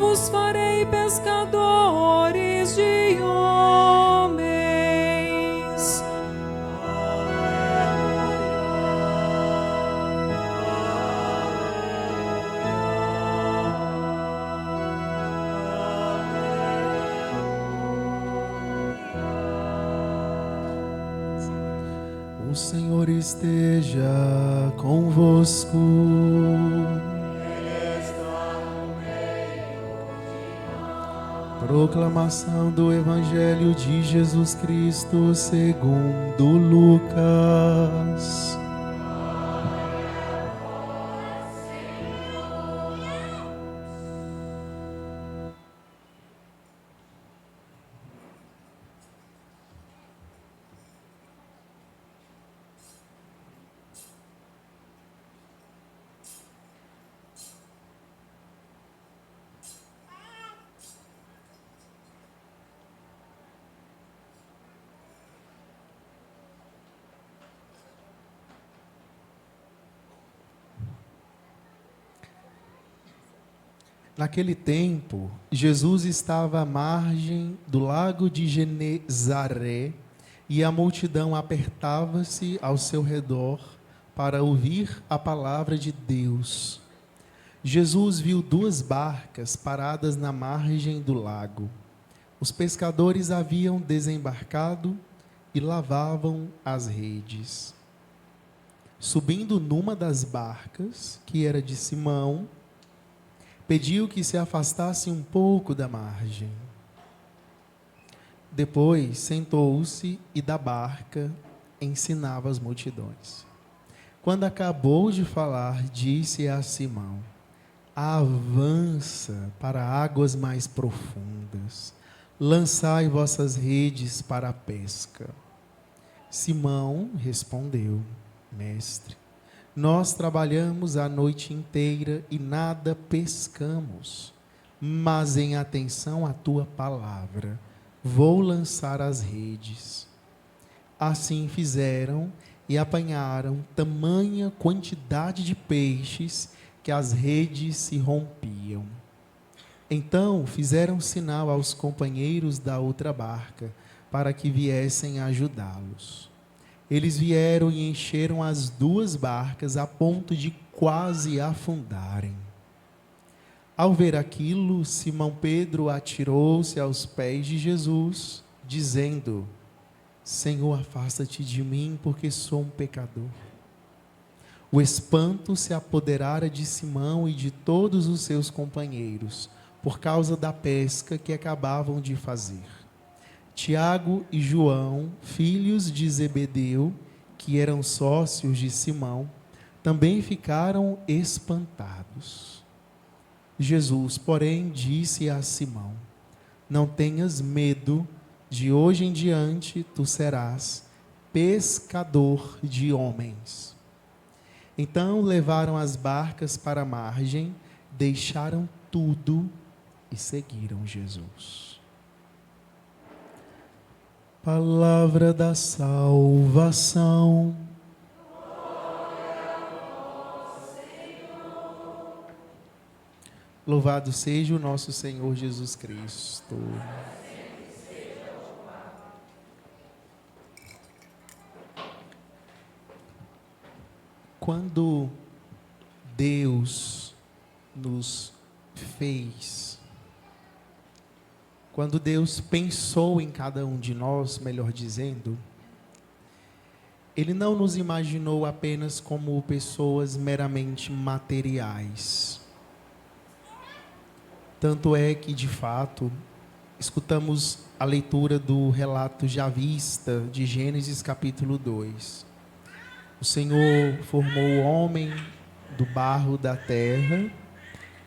vos farei pescadores de homens. O Senhor esteja convosco. Proclamação do Evangelho de Jesus Cristo segundo Lucas. Naquele tempo, Jesus estava à margem do lago de Genezaré e a multidão apertava-se ao seu redor para ouvir a palavra de Deus. Jesus viu 2 barcas paradas na margem do lago. Os pescadores haviam desembarcado e lavavam as redes. Subindo numa das barcas, que era de Simão, pediu que se afastasse um pouco da margem. Depois sentou-se e da barca ensinava as multidões. Quando acabou de falar, disse a Simão: avança para águas mais profundas, lançai vossas redes para a pesca. Simão respondeu: Mestre, nós trabalhamos a noite inteira e nada pescamos, mas em atenção à tua palavra, vou lançar as redes. Assim fizeram e apanharam tamanha quantidade de peixes que as redes se rompiam. Então fizeram sinal aos companheiros da outra barca para que viessem ajudá-los. Eles vieram e encheram as 2 barcas a ponto de quase afundarem. Ao ver aquilo, Simão Pedro atirou-se aos pés de Jesus, dizendo: Senhor, afasta-te de mim, porque sou um pecador. O espanto se apoderara de Simão e de todos os seus companheiros, por causa da pesca que acabavam de fazer. Tiago e João, filhos de Zebedeu, que eram sócios de Simão, também ficaram espantados. Jesus, porém, disse a Simão: não tenhas medo, de hoje em diante tu serás pescador de homens. Então levaram as barcas para a margem, deixaram tudo e seguiram Jesus. Palavra da salvação. Louvado seja o nosso Senhor Jesus Cristo. Quando Deus nos fez, quando Deus pensou em cada um de nós, melhor dizendo, Ele não nos imaginou apenas como pessoas meramente materiais. Tanto é que, de fato, escutamos a leitura do relato javista de Gênesis capítulo 2. O Senhor formou o homem do barro da terra,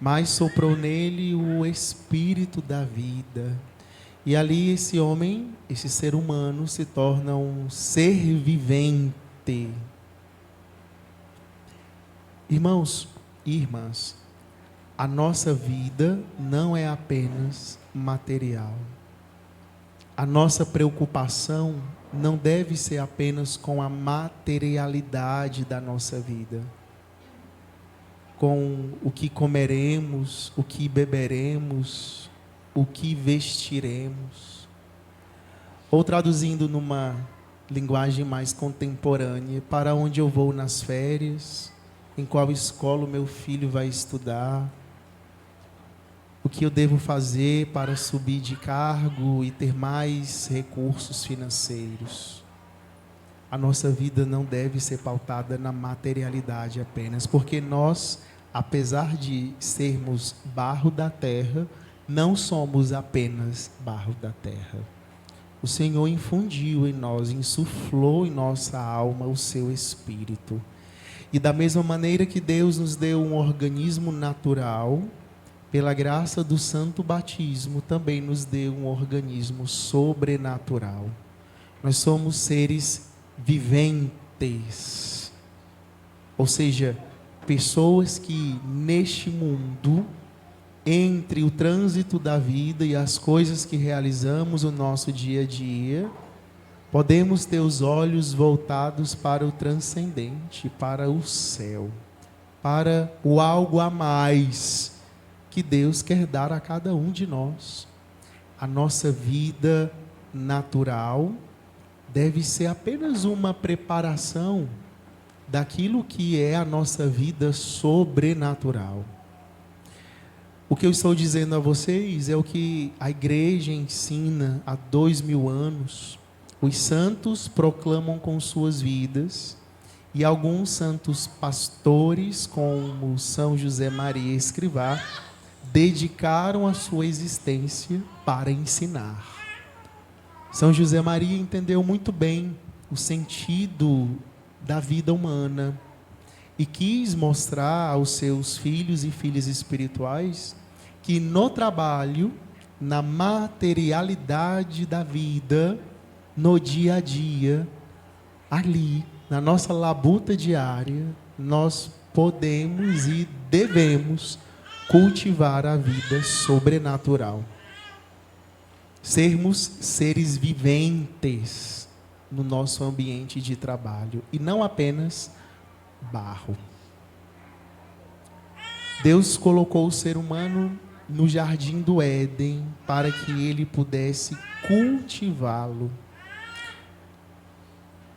mas soprou nele o espírito da vida. E ali esse homem, esse ser humano, se torna um ser vivente. Irmãos e irmãs, a nossa vida não é apenas material. A nossa preocupação não deve ser apenas com a materialidade da nossa vida. com o que comeremos, o que beberemos, o que vestiremos. Ou traduzindo numa linguagem mais contemporânea, para onde eu vou nas férias, em qual escola o meu filho vai estudar, o que eu devo fazer para subir de cargo e ter mais recursos financeiros. A nossa vida não deve ser pautada na materialidade apenas, porque nós, apesar de sermos barro da terra, não somos apenas barro da terra. O Senhor infundiu em nós, insuflou em nossa alma o seu Espírito. E da mesma maneira que Deus nos deu um organismo natural, pela graça do santo batismo, também nos deu um organismo sobrenatural. Nós somos seres viventes, ou seja, pessoas que neste mundo, entre o trânsito da vida e as coisas que realizamos no nosso dia a dia, podemos ter os olhos voltados para o transcendente, para o céu, para o algo a mais que Deus quer dar a cada um de nós. A nossa vida natural deve ser apenas uma preparação daquilo que é a nossa vida sobrenatural. O que eu estou dizendo a vocês é o que a igreja ensina há 2000 anos. Os santos proclamam com suas vidas, e alguns santos pastores, como São José Maria Escrivá, dedicaram a sua existência para ensinar. São José Maria entendeu muito bem o sentido da vida humana e quis mostrar aos seus filhos e filhas espirituais que no trabalho, na materialidade da vida, no dia a dia, ali, na nossa labuta diária, nós podemos e devemos cultivar a vida sobrenatural. Sermos seres viventes no nosso ambiente de trabalho e não apenas barro. Deus colocou o ser humano no jardim do Éden para que ele pudesse cultivá-lo.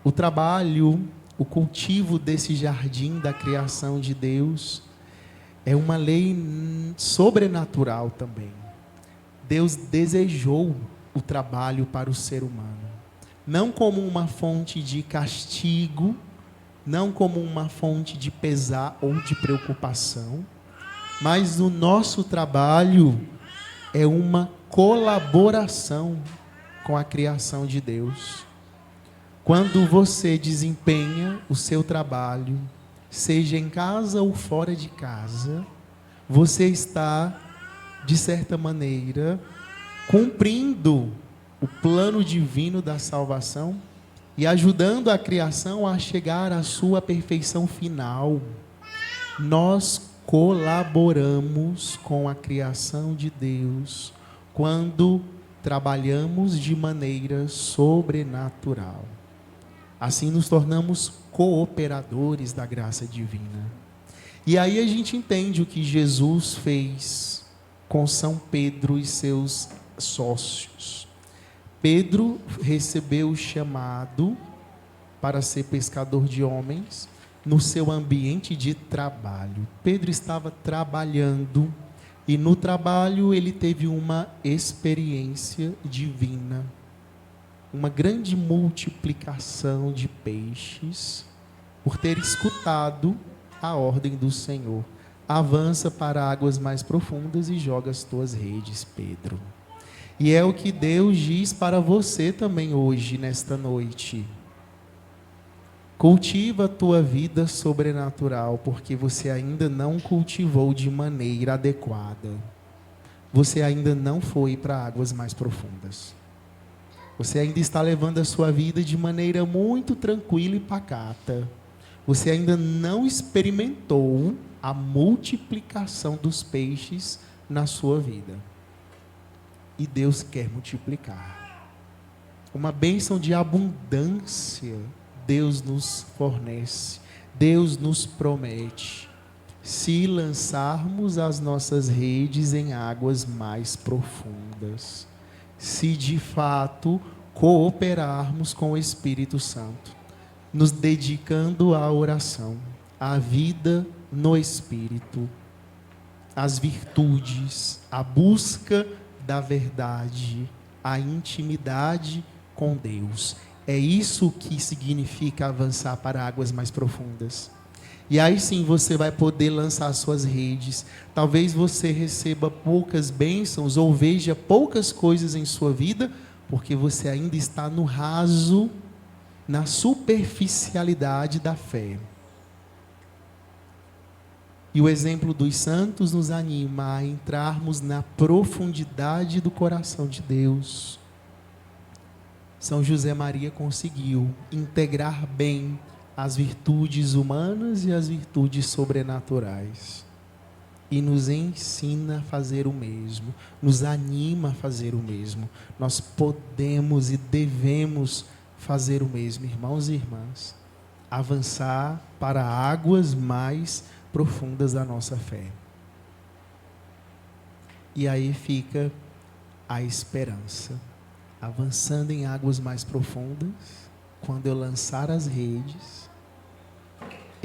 O trabalho, o cultivo desse jardim da criação de Deus é uma lei sobrenatural também. Deus desejou o trabalho para o ser humano, não como uma fonte de castigo, não como uma fonte de pesar ou de preocupação, mas o nosso trabalho é uma colaboração com a criação de Deus. Quando você desempenha o seu trabalho, seja em casa ou fora de casa, você está, de certa maneira, cumprindo o plano divino da salvação e ajudando a criação a chegar à sua perfeição final. Nós colaboramos com a criação de Deus quando trabalhamos de maneira sobrenatural. Assim nos tornamos cooperadores da graça divina. E aí a gente entende o que Jesus fez com São Pedro e seus sócios. Pedro recebeu o chamado para ser pescador de homens no seu ambiente de trabalho. Pedro estava trabalhando e no trabalho ele teve uma experiência divina. Uma grande multiplicação de peixes, por ter escutado a ordem do Senhor. Avança para águas mais profundas e joga as tuas redes, Pedro. E é o que Deus diz para você também hoje, nesta noite. Cultiva a tua vida sobrenatural, porque você ainda não cultivou de maneira adequada. Você ainda não foi para águas mais profundas. Você ainda está levando a sua vida de maneira muito tranquila e pacata. Você ainda não experimentou a multiplicação dos peixes na sua vida. E Deus quer multiplicar. Uma bênção de abundância Deus nos fornece. Deus nos promete. se lançarmos as nossas redes em águas mais profundas, se de fato cooperarmos com o Espírito Santo, nos dedicando à oração, à vida no Espírito, às virtudes, à busca da verdade, à intimidade com Deus. É isso que significa avançar para águas mais profundas. E aí sim você vai poder lançar suas redes. Talvez você receba poucas bênçãos ou veja poucas coisas em sua vida, porque você ainda está no raso, na superficialidade da fé. E o exemplo dos santos nos anima a entrarmos na profundidade do coração de Deus. São José Maria conseguiu integrar bem as virtudes humanas e as virtudes sobrenaturais. E nos ensina a fazer o mesmo, nos anima a fazer o mesmo. Nós podemos e devemos fazer o mesmo, irmãos e irmãs. Avançar para águas mais profundas da nossa fé. E aí fica a esperança. Avançando em águas mais profundas, quando eu lançar as redes,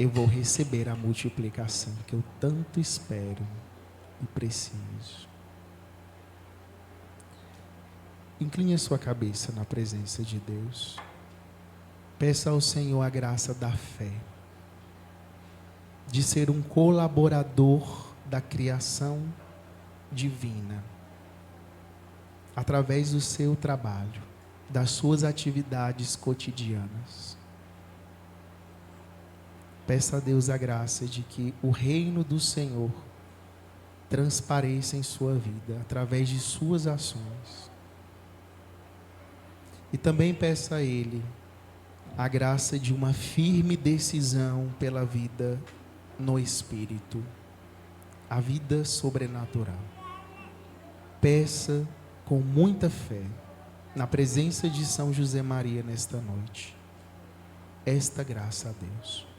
eu vou receber a multiplicação que eu tanto espero e preciso. Incline a sua cabeça na presença de Deus. Peça ao Senhor a graça da fé, de ser um colaborador da criação divina, através do seu trabalho, das suas atividades cotidianas. Peça a Deus a graça de que o reino do Senhor transpareça em sua vida, através de suas ações. E também peça a Ele a graça de uma firme decisão pela vida no Espírito, a vida sobrenatural. Peça com muita fé, na presença de São José Maria nesta noite, esta graça a Deus.